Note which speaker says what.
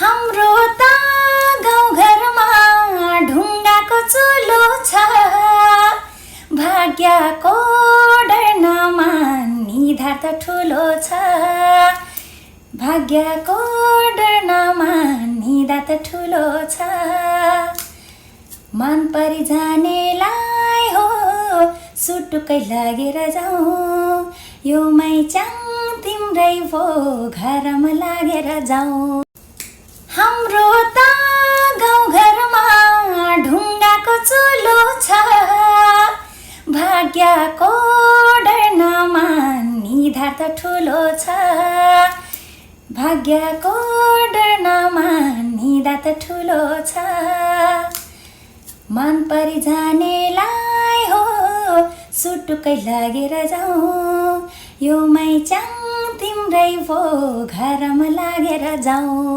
Speaker 1: हाम्रो त गाउँघरमा ढुङ्गाको चुलो छ, भाग्यको डरमा निधार त ठुलो छ, भाग्यको डरमा निधार त ठुलो छ। मन परिजानेलाई हो सुटुकै लागेर जाउँ, यो मैचाङ तिम्रै भो घरमा लागेर जाउँ। हाम्रो त गाउँघरमा ढुङ्गाको चुलो छ, भाग्यको डरमा निधार त ठुलो छ, भाग्यको डरमा निधार त ठुलो छ। मन परिजानेलाई हो सुटुकै लागेर जाउँ, यो मैचाङ तिम्रै भो घरमा लागेर जाउँ।